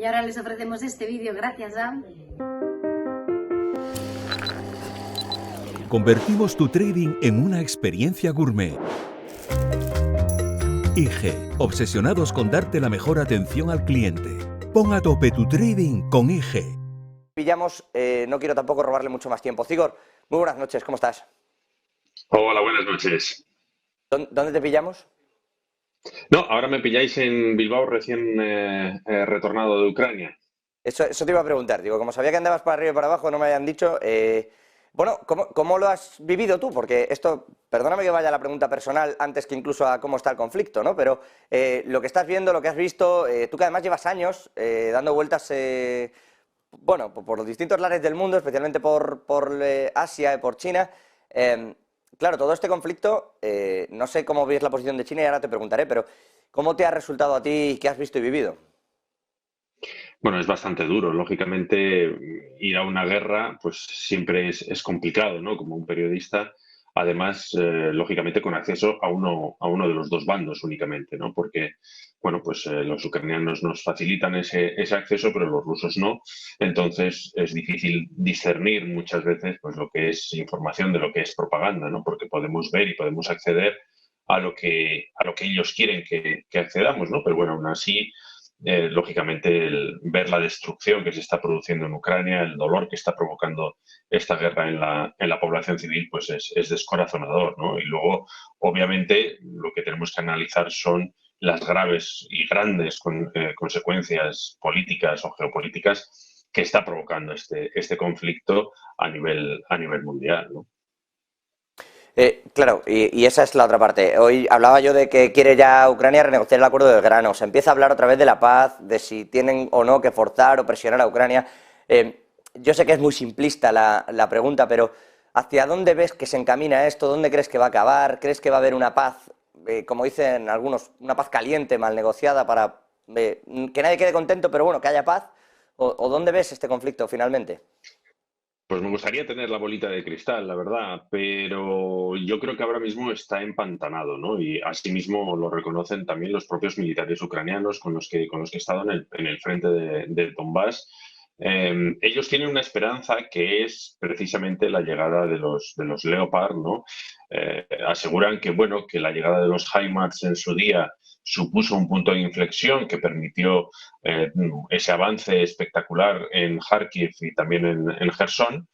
Y ahora les ofrecemos este vídeo gracias a... Convertimos tu trading en una experiencia gourmet. IG, obsesionados con darte la mejor atención al cliente. Pon a tope tu trading con IG. Pillamos, no quiero tampoco robarle mucho más tiempo. Cigor, muy buenas noches, ¿cómo estás? Hola, buenas noches. ¿Dónde te pillamos? No, ahora me pilláis en Bilbao recién retornado de Ucrania. Eso te iba a preguntar, digo, como sabía que andabas para arriba y para abajo, no me habían dicho. Bueno, ¿cómo lo has vivido tú? Porque esto, perdóname que vaya a la pregunta personal antes que incluso a cómo está el conflicto, ¿no? Pero lo que estás viendo, lo que has visto, tú que además llevas años dando vueltas, bueno, por los distintos lares del mundo, especialmente por Asia y por China. Claro, todo este conflicto, no sé cómo ves la posición de China y ahora te preguntaré, pero ¿cómo te ha resultado a ti? ¿Qué has visto y vivido? Bueno, es bastante duro. Lógicamente, ir a una guerra, pues siempre es complicado, ¿no? Como un periodista, además, lógicamente, con acceso a uno de los dos bandos únicamente, ¿no? Porque, bueno, pues los ucranianos nos facilitan ese acceso, pero los rusos no. Entonces, es difícil discernir muchas veces, pues, lo que es información de lo que es propaganda, ¿no? Porque podemos ver y podemos acceder a lo que ellos quieren que accedamos, ¿no? Pero bueno, aún así lógicamente, ver la destrucción que se está produciendo en Ucrania, el dolor que está provocando esta guerra en la población civil, pues es descorazonador, ¿no? Y luego, obviamente, lo que tenemos que analizar son las graves y grandes consecuencias políticas o geopolíticas que está provocando este conflicto a nivel mundial, ¿no? Claro, y esa es la otra parte. Hoy hablaba yo de que quiere ya Ucrania renegociar el acuerdo del grano. Se empieza a hablar otra vez de la paz, de si tienen o no que forzar o presionar a Ucrania. Yo sé que es muy simplista la pregunta, pero ¿hacia dónde ves que se encamina esto? ¿Dónde crees que va a acabar? ¿Crees que va a haber una paz, como dicen algunos, una paz caliente, mal negociada, para que nadie quede contento, pero bueno, que haya paz? ¿O dónde ves este conflicto finalmente? Pues me gustaría tener la bolita de cristal, la verdad, pero yo creo que ahora mismo está empantanado, ¿no? Y asimismo lo reconocen también los propios militares ucranianos con los que he estado en el frente de Donbass. Ellos tienen una esperanza que es precisamente la llegada de los Leopard, ¿no? Aseguran que, bueno, que la llegada de los HIMARS en su día supuso un punto de inflexión que permitió ese avance espectacular en Kharkiv y también en Gerson.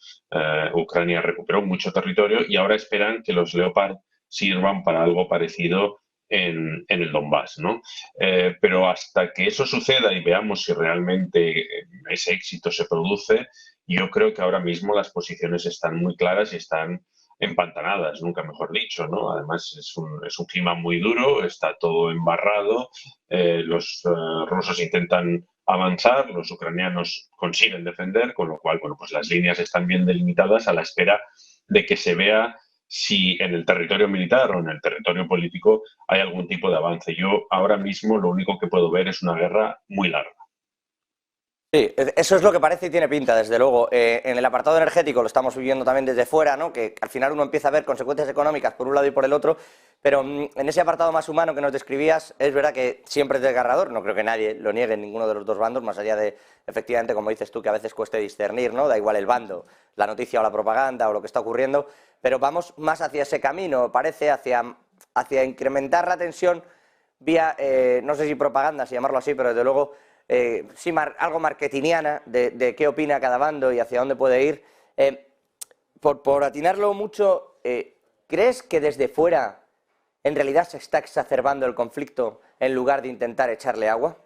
Ucrania recuperó mucho territorio y ahora esperan que los Leopard sirvan para algo parecido en el Donbass, ¿no? Pero hasta que eso suceda y veamos si realmente ese éxito se produce, yo creo que ahora mismo las posiciones están muy claras y están empantanadas, nunca mejor dicho, ¿no? Además es un clima muy duro, está todo embarrado, los rusos intentan avanzar, los ucranianos consiguen defender, con lo cual, bueno, pues las líneas están bien delimitadas a la espera de que se vea si en el territorio militar o en el territorio político hay algún tipo de avance. Yo ahora mismo lo único que puedo ver es una guerra muy larga. Sí, eso es lo que parece y tiene pinta, desde luego. En el apartado energético lo estamos viviendo también desde fuera, ¿no? Que al final uno empieza a ver consecuencias económicas por un lado y por el otro, pero en ese apartado más humano que nos describías, es verdad que siempre es desgarrador, no creo que nadie lo niegue en ninguno de los dos bandos, más allá de, efectivamente, como dices tú, que a veces cueste discernir, ¿no? Da igual el bando, la noticia o la propaganda o lo que está ocurriendo, pero vamos más hacia ese camino, parece, hacia incrementar la tensión vía, no sé si propaganda, si llamarlo así, pero desde luego sí, algo marketingiana de qué opina cada bando y hacia dónde puede ir. Por atinarlo mucho, ¿crees que desde fuera en realidad se está exacerbando el conflicto en lugar de intentar echarle agua?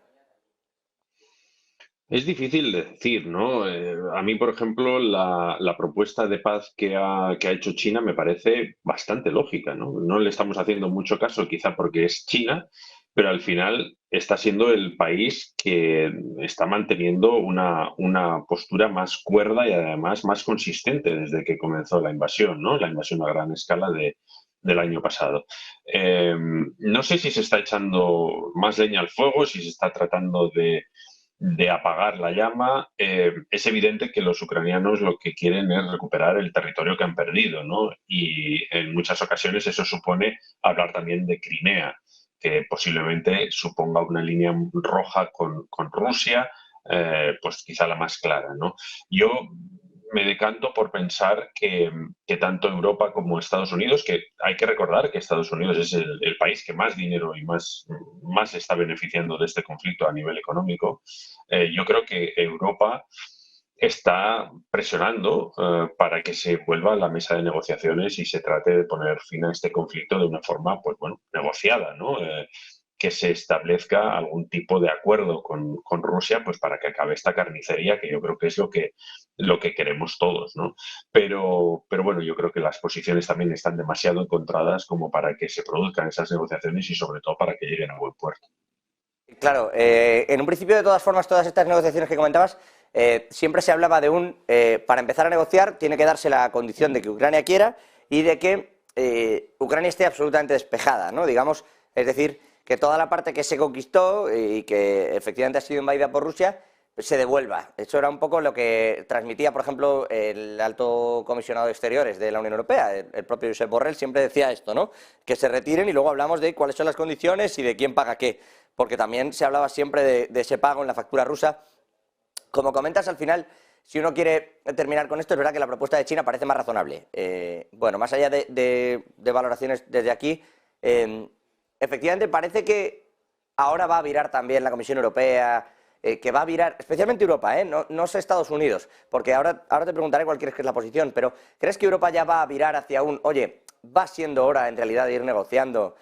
Es difícil de decir, ¿no? A mí, por ejemplo, la propuesta de paz que ha hecho China me parece bastante lógica, ¿no? No le estamos haciendo mucho caso, quizá porque es China, pero al final está siendo el país que está manteniendo una postura más cuerda y además más consistente desde que comenzó la invasión, ¿no? La invasión a gran escala del año pasado. No sé si se está echando más leña al fuego, si se está tratando de apagar la llama. Es evidente que los ucranianos lo que quieren es recuperar el territorio que han perdido, ¿no? Y en muchas ocasiones eso supone hablar también de Crimea, que posiblemente suponga una línea roja con Rusia, pues quizá la más clara, ¿no? Yo me decanto por pensar que tanto Europa como Estados Unidos, que hay que recordar que Estados Unidos es el país que más dinero y más está beneficiando de este conflicto a nivel económico, yo creo que Europa está presionando para que se vuelva a la mesa de negociaciones y se trate de poner fin a este conflicto de una forma, pues bueno, negociada, ¿no? Que se establezca algún tipo de acuerdo con Rusia, pues para que acabe esta carnicería, que yo creo que es lo que queremos todos, ¿no? Pero bueno, yo creo que las posiciones también están demasiado encontradas como para que se produzcan esas negociaciones y sobre todo para que lleguen a buen puerto. Claro, en un principio, de todas formas, todas estas negociaciones que comentabas, siempre se hablaba de para empezar a negociar, tiene que darse la condición de que Ucrania quiera y de que Ucrania esté absolutamente despejada, ¿no? Digamos, es decir, que toda la parte que se conquistó y que efectivamente ha sido invadida por Rusia, se devuelva. Eso era un poco lo que transmitía, por ejemplo, el alto comisionado de Exteriores de la Unión Europea, el propio Josep Borrell, siempre decía esto, ¿no? Que se retiren y luego hablamos de cuáles son las condiciones y de quién paga qué, porque también se hablaba siempre de ese pago en la factura rusa. Como comentas, al final, si uno quiere terminar con esto, es verdad que la propuesta de China parece más razonable. Bueno, más allá de valoraciones desde aquí, efectivamente parece que ahora va a virar también la Comisión Europea, que va a virar, especialmente Europa, no sé Estados Unidos, porque ahora te preguntaré cuál crees que es la posición, pero ¿crees que Europa ya va a virar hacia oye, va siendo hora en realidad de ir negociando,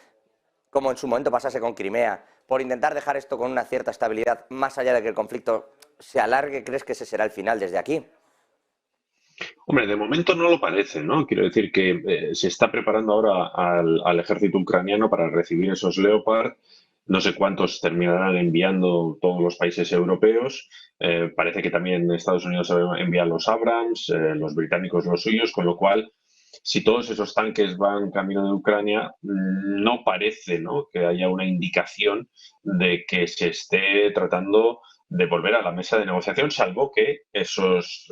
como en su momento pasase con Crimea, por intentar dejar esto con una cierta estabilidad, más allá de que el conflicto se alargue? ¿Crees que ese será el final desde aquí? Hombre, de momento no lo parece, ¿no? Quiero decir que se está preparando ahora al ejército ucraniano para recibir esos Leopard. No sé cuántos terminarán enviando todos los países europeos. Parece que también Estados Unidos envía los Abrams, los británicos los suyos, con lo cual, si todos esos tanques van camino de Ucrania, no parece, ¿no?, que haya una indicación de que se esté tratando de volver a la mesa de negociación, salvo que esos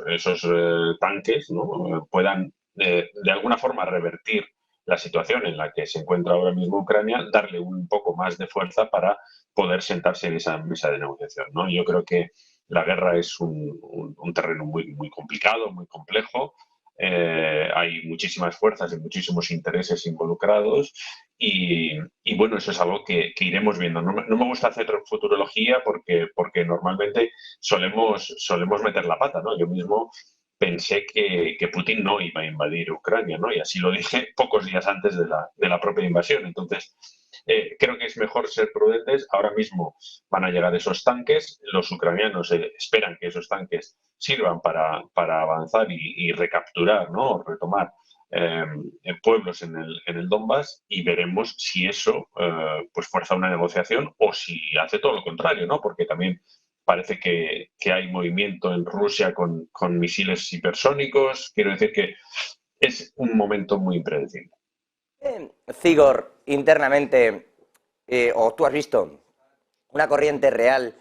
tanques, ¿no?, puedan de alguna forma revertir la situación en la que se encuentra ahora mismo Ucrania, darle un poco más de fuerza para poder sentarse en esa mesa de negociación, ¿no? Yo creo que la guerra es un terreno muy complicado, muy complejo. Hay muchísimas fuerzas y muchísimos intereses involucrados y bueno, eso es algo que iremos viendo. No me gusta hacer futurología porque normalmente solemos meter la pata, ¿no? Yo mismo pensé que Putin no iba a invadir Ucrania, ¿no? Y así lo dije pocos días antes de la propia invasión. Entonces, creo que es mejor ser prudentes. Ahora mismo van a llegar esos tanques. Los ucranianos esperan que esos tanques sirvan para avanzar y recapturar, ¿no?, o retomar pueblos en el Donbass, y veremos si eso pues fuerza una negociación o si hace todo lo contrario, ¿no? Porque también parece que hay movimiento en Rusia con misiles hipersónicos. Quiero decir que es un momento muy impredecible. Zigor, internamente, o tú has visto una corriente real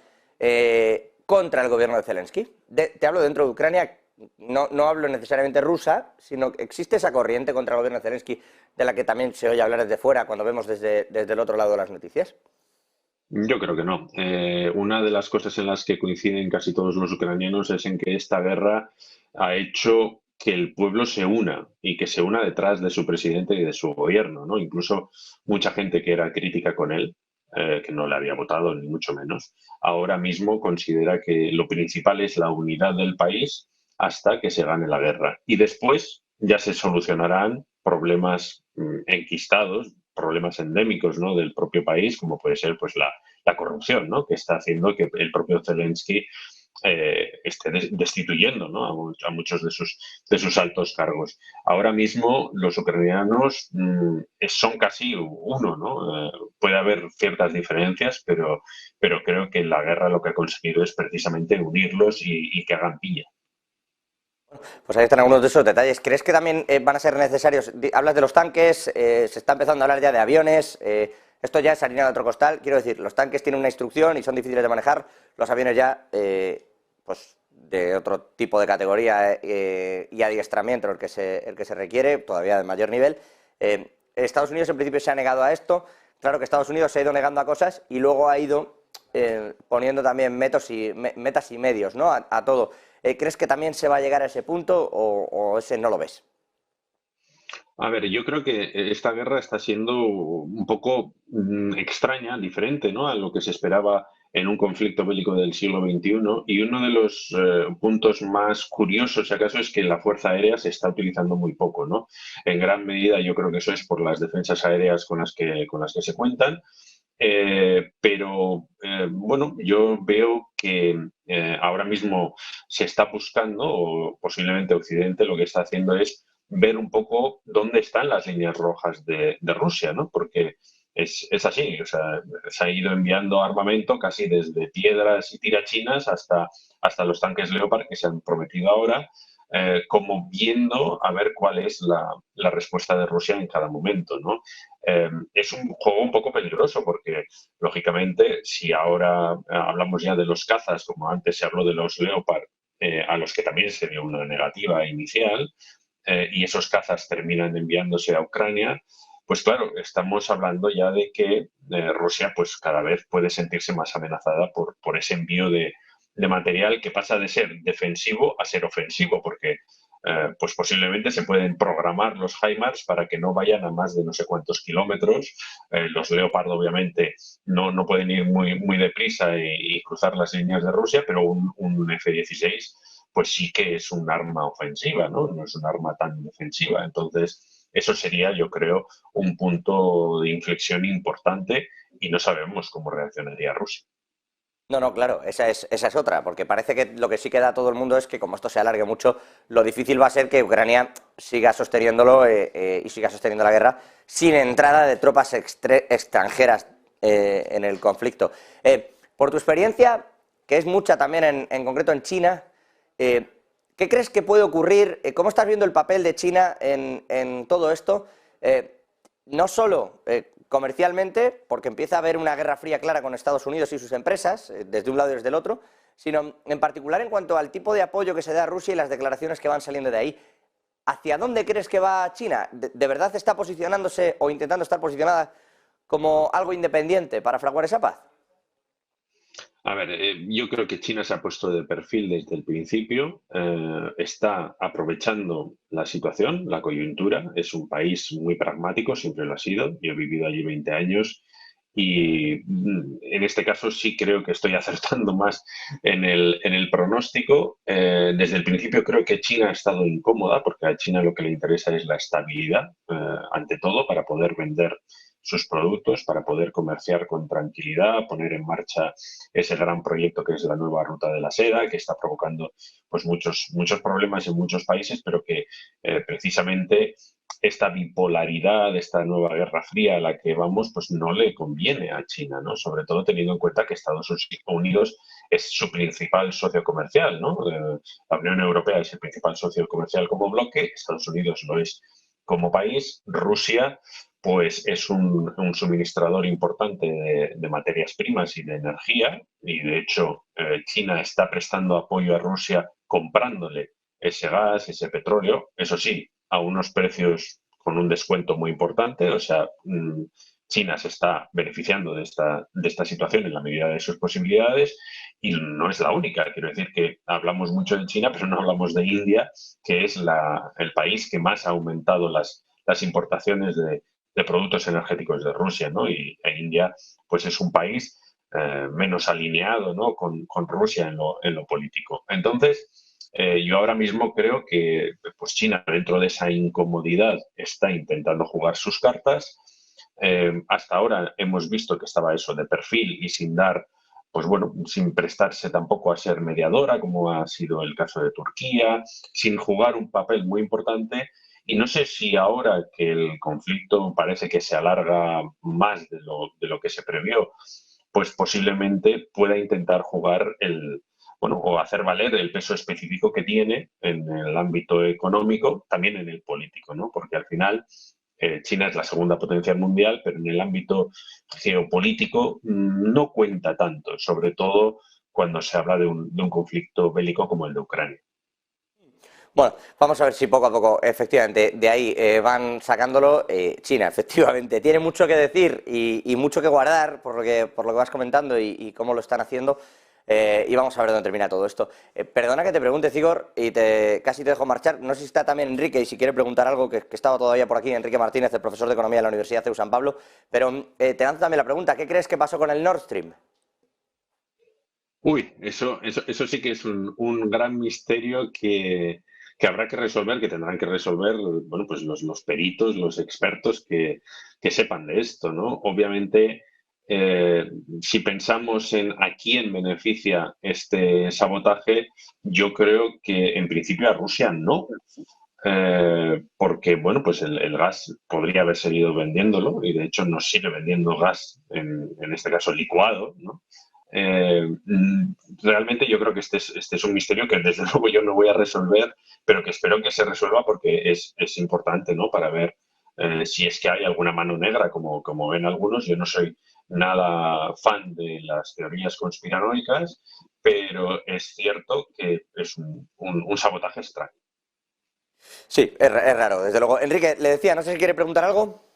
contra el gobierno de Zelensky. Te hablo dentro de Ucrania, no hablo necesariamente rusa, sino que existe esa corriente contra el gobierno de Zelensky de la que también se oye hablar desde fuera cuando vemos desde el otro lado de las noticias. Yo creo que no. Una de las cosas en las que coinciden casi todos los ucranianos es en que esta guerra ha hecho que el pueblo se una y que se una detrás de su presidente y de su gobierno, ¿no? Incluso mucha gente que era crítica con él, que no le había votado ni mucho menos, ahora mismo considera que lo principal es la unidad del país hasta que se gane la guerra. Y después ya se solucionarán problemas enquistados, problemas endémicos, ¿no?, del propio país, como puede ser pues la corrupción, ¿no?, que está haciendo que el propio Zelensky esté destituyendo, ¿no?, a muchos de sus altos cargos. Ahora mismo los ucranianos son casi uno, ¿no? Puede haber ciertas diferencias, pero creo que la guerra lo que ha conseguido es precisamente unirlos y que hagan piña. Pues ahí están algunos de esos detalles. ¿Crees que también van a ser necesarios? Hablas de los tanques, se está empezando a hablar ya de aviones, esto ya es harina de otro costal. Quiero decir, los tanques tienen una instrucción y son difíciles de manejar, los aviones ya, pues de otro tipo de categoría y adiestramiento el que se requiere, todavía de mayor nivel. Estados Unidos en principio se ha negado a esto. Claro que Estados Unidos se ha ido negando a cosas y luego ha ido poniendo también metas y medios, ¿no? A todo. ¿Crees que también se va a llegar a ese punto o ese no lo ves? A ver, yo creo que esta guerra está siendo un poco extraña, diferente, ¿no? A lo que se esperaba en un conflicto bélico del siglo XXI. Y uno de los puntos más curiosos, si acaso, es que la Fuerza Aérea se está utilizando muy poco, ¿no? En gran medida yo creo que eso es por las defensas aéreas con las que se cuentan. Pero bueno, yo veo que ahora mismo se está buscando, o posiblemente Occidente lo que está haciendo es ver un poco dónde están las líneas rojas de Rusia, ¿no? Porque es así, o sea, se ha ido enviando armamento casi desde piedras y tirachinas hasta los tanques Leopard que se han prometido ahora, como viendo a ver cuál es la respuesta de Rusia en cada momento, ¿no? Es un juego un poco peligroso porque, lógicamente, si ahora hablamos ya de los cazas, como antes se habló de los Leopard, a los que también se dio una negativa inicial, y esos cazas terminan enviándose a Ucrania, pues claro, estamos hablando ya de que Rusia pues cada vez puede sentirse más amenazada por ese envío de material que pasa de ser defensivo a ser ofensivo, porque pues posiblemente se pueden programar los HIMARS para que no vayan a más de no sé cuántos kilómetros. Los Leopard obviamente no pueden ir muy deprisa y cruzar las líneas de Rusia, pero un F-16 pues sí que es un arma ofensiva, ¿no? No es un arma tan defensiva. Entonces, eso sería, yo creo, un punto de inflexión importante y no sabemos cómo reaccionaría Rusia. No, no, claro, esa es otra, porque parece que lo que sí queda a todo el mundo es que como esto se alargue mucho, lo difícil va a ser que Ucrania siga sosteniéndolo y siga sosteniendo la guerra sin entrada de tropas extranjeras en el conflicto. Por tu experiencia, que es mucha también en concreto en China, ¿qué crees que puede ocurrir? ¿Cómo estás viendo el papel de China en todo esto? No solo comercialmente, porque empieza a haber una guerra fría clara con Estados Unidos y sus empresas, desde un lado y desde el otro, sino en particular en cuanto al tipo de apoyo que se da a Rusia y las declaraciones que van saliendo de ahí. ¿Hacia dónde crees que va China? ¿De verdad está posicionándose o intentando estar posicionada como algo independiente para fraguar esa paz? A ver, yo creo que China se ha puesto de perfil desde el principio, está aprovechando la situación, la coyuntura, es un país muy pragmático, siempre lo ha sido, yo he vivido allí 20 años y en este caso sí creo que estoy acertando más en el pronóstico. Desde el principio creo que China ha estado incómoda porque a China lo que le interesa es la estabilidad, ante todo, para poder vender sus productos, para poder comerciar con tranquilidad, poner en marcha ese gran proyecto que es la nueva ruta de la seda, que está provocando pues muchos problemas en muchos países, pero que precisamente esta bipolaridad, esta nueva guerra fría a la que vamos, pues no le conviene a China, ¿no? Sobre todo teniendo en cuenta que Estados Unidos es su principal socio comercial, ¿no? La Unión Europea es el principal socio comercial como bloque, Estados Unidos lo es como país, Rusia pues es un suministrador importante de materias primas y de energía, y de hecho China está prestando apoyo a Rusia comprándole ese gas, ese petróleo, eso sí, a unos precios con un descuento muy importante, o sea, China se está beneficiando de esta situación en la medida de sus posibilidades y no es la única. Quiero decir que hablamos mucho de China, pero no hablamos de India, que es el país que más ha aumentado las importaciones de productos energéticos de Rusia, ¿no? Y India, pues es un país menos alineado, ¿no? con Rusia en lo político. Entonces, yo ahora mismo creo que pues China, dentro de esa incomodidad, está intentando jugar sus cartas. Hasta ahora hemos visto que estaba eso de perfil y sin dar, pues bueno, sin prestarse tampoco a ser mediadora, como ha sido el caso de Turquía, sin jugar un papel muy importante. Y no sé si ahora que el conflicto parece que se alarga más de lo que se previó, pues posiblemente pueda intentar jugar bueno, o hacer valer el peso específico que tiene en el ámbito económico, también en el político, ¿no? Porque al final China es la segunda potencia mundial, pero en el ámbito geopolítico no cuenta tanto, sobre todo cuando se habla de un conflicto bélico como el de Ucrania. Bueno, vamos a ver si poco a poco, efectivamente, de ahí van sacándolo. China, efectivamente, tiene mucho que decir y mucho que guardar por lo que vas comentando y cómo lo están haciendo. Y vamos a ver dónde termina todo esto. Perdona que te pregunte, Cigor, y casi te dejo marchar. No sé si está también Enrique y si quiere preguntar algo, que estaba todavía por aquí, Enrique Martínez, el profesor de Economía de la Universidad CEU San Pablo. Pero te lanzo también la pregunta, ¿qué crees que pasó con el Nord Stream? Uy, eso sí que es un gran misterio que habrá que resolver, que tendrán que resolver, bueno, pues los peritos, los expertos que sepan de esto, ¿no? Obviamente, si pensamos en a quién beneficia este sabotaje, yo creo que en principio a Rusia no. Porque, bueno, pues el gas podría haber seguido vendiéndolo y de hecho nos sigue vendiendo gas, en este caso licuado, ¿no? Realmente yo creo que este es un misterio que desde luego yo no voy a resolver, pero que espero que se resuelva porque es importante, ¿no? Para ver si es que hay alguna mano negra, como ven algunos. Yo no soy nada fan de las teorías conspiranoicas, pero es cierto que es un sabotaje extraño. Sí, es raro, desde luego. Enrique, le decía, no sé si quiere preguntar algo.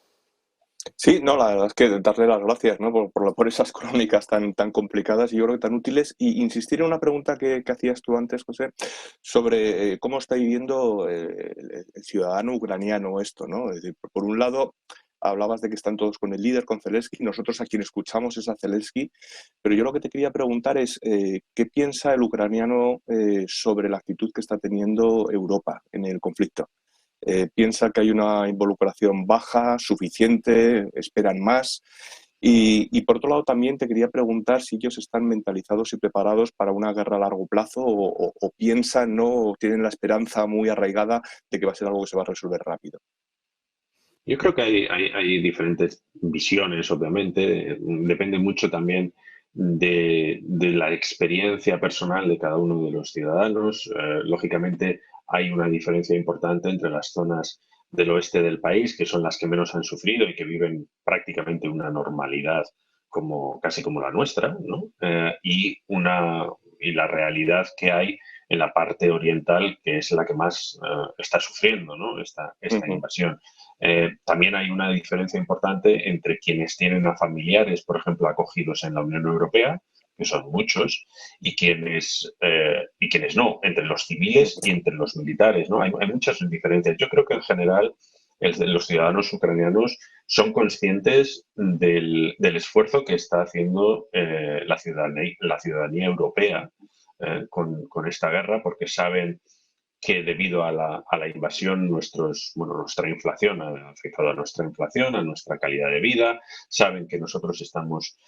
Sí, no, la verdad es que darle las gracias, ¿no? por esas crónicas tan complicadas y yo creo que tan útiles. Y insistir en una pregunta que hacías tú antes, José, sobre cómo está viviendo el ciudadano ucraniano esto, ¿no? Es decir, por un lado, hablabas de que están todos con el líder, con Zelensky. Nosotros a quien escuchamos es a Zelensky. Pero yo lo que te quería preguntar es, ¿qué piensa el ucraniano sobre la actitud que está teniendo Europa en el conflicto? Piensa que hay una involucración baja, suficiente, esperan más. Y por otro lado también te quería preguntar si ellos están mentalizados y preparados para una guerra a largo plazo o piensan, ¿no? O tienen la esperanza muy arraigada de que va a ser algo que se va a resolver rápido. Yo creo que hay diferentes visiones, obviamente. Depende mucho también de la experiencia personal de cada uno de los ciudadanos. Lógicamente, hay una diferencia importante entre las zonas del oeste del país, que son las que menos han sufrido y que viven prácticamente una normalidad casi como la nuestra, ¿no? Y la realidad que hay en la parte oriental, que es la que más está sufriendo, ¿no? Esta Ujú. invasión. También hay una diferencia importante entre quienes tienen a familiares, por ejemplo, acogidos en la Unión Europea, que son muchos, y quienes no, entre los civiles y entre los militares, ¿no? Hay muchas diferencias. Yo creo que en general los ciudadanos ucranianos son conscientes del esfuerzo que está haciendo la ciudadanía europea con esta guerra, porque saben que debido a la invasión, nuestra inflación ha afectado a nuestra inflación, a nuestra calidad de vida. Saben que nosotros estamos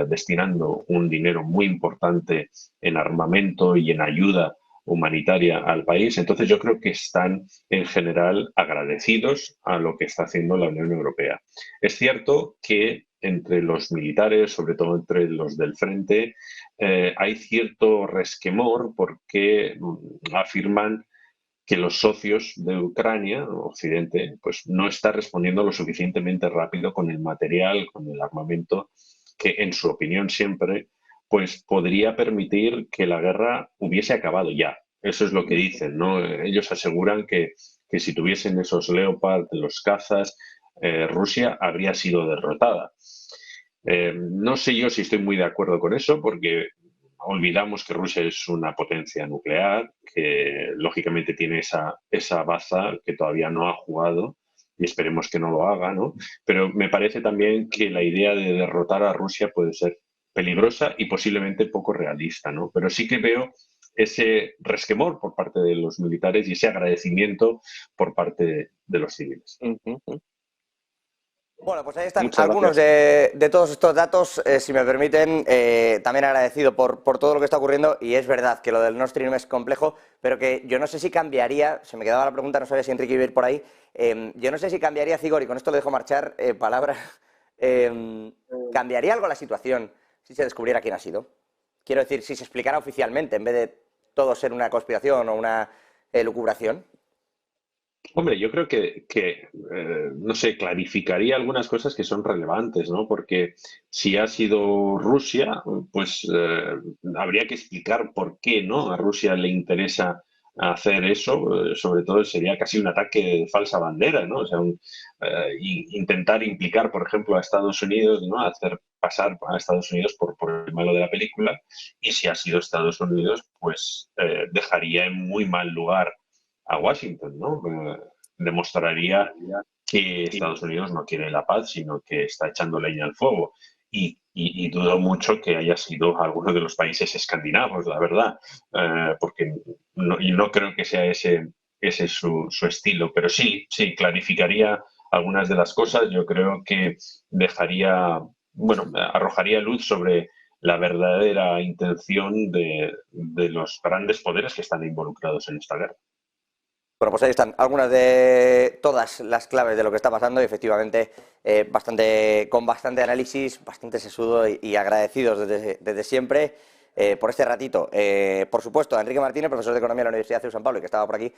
destinando un dinero muy importante en armamento y en ayuda humanitaria al país. Entonces yo creo que están en general agradecidos a lo que está haciendo la Unión Europea. Es cierto que entre los militares, sobre todo entre los del frente, hay cierto resquemor porque afirman que los socios de Ucrania, Occidente, pues no está respondiendo lo suficientemente rápido con el material, con el armamento, que en su opinión siempre, pues podría permitir que la guerra hubiese acabado ya. Eso es lo que dicen, ¿no? Ellos aseguran que si tuviesen esos Leopard, los cazas, Rusia habría sido derrotada. No sé yo si estoy muy de acuerdo con eso, porque olvidamos que Rusia es una potencia nuclear, que lógicamente tiene esa baza que todavía no ha jugado y esperemos que no lo haga, ¿no? Pero me parece también que la idea de derrotar a Rusia puede ser peligrosa y posiblemente poco realista, ¿no? Pero sí que veo ese resquemor por parte de los militares y ese agradecimiento por parte de los civiles. Ujú. Bueno, pues ahí están Muchas algunos gracias. de todos estos datos, si me permiten, también agradecido por todo lo que está ocurriendo y es verdad que lo del Nord Stream es complejo, pero que yo no sé si cambiaría, se me quedaba la pregunta, no sabía si Enrique iba a ir por ahí, yo no sé si cambiaría, Cigor, y con esto lo dejo marchar, palabra, ¿cambiaría algo la situación si se descubriera quién ha sido? Quiero decir, si se explicara oficialmente en vez de todo ser una conspiración o una lucubración. Hombre, yo creo no sé, clarificaría algunas cosas que son relevantes, ¿no? Porque si ha sido Rusia, pues habría que explicar por qué, ¿no? A Rusia le interesa hacer eso, sobre todo sería casi un ataque de falsa bandera, ¿no? O sea, intentar implicar, por ejemplo, a Estados Unidos, ¿no? Hacer pasar a Estados Unidos por el malo de la película, y si ha sido Estados Unidos, pues dejaría en muy mal lugar a Washington, ¿no? Demostraría que Estados Unidos no quiere la paz, sino que está echando leña al fuego. Y dudo mucho que haya sido alguno de los países escandinavos, la verdad, porque y no creo que sea ese su estilo, pero sí, clarificaría algunas de las cosas. Yo creo que arrojaría luz sobre la verdadera intención de los grandes poderes que están involucrados en esta guerra. Bueno, pues ahí están algunas de todas las claves de lo que está pasando y efectivamente con bastante análisis, bastante sesudo y agradecidos desde siempre por este ratito. Por supuesto, a Enrique Martínez, profesor de Economía de la Universidad de San Pablo, que estaba por aquí.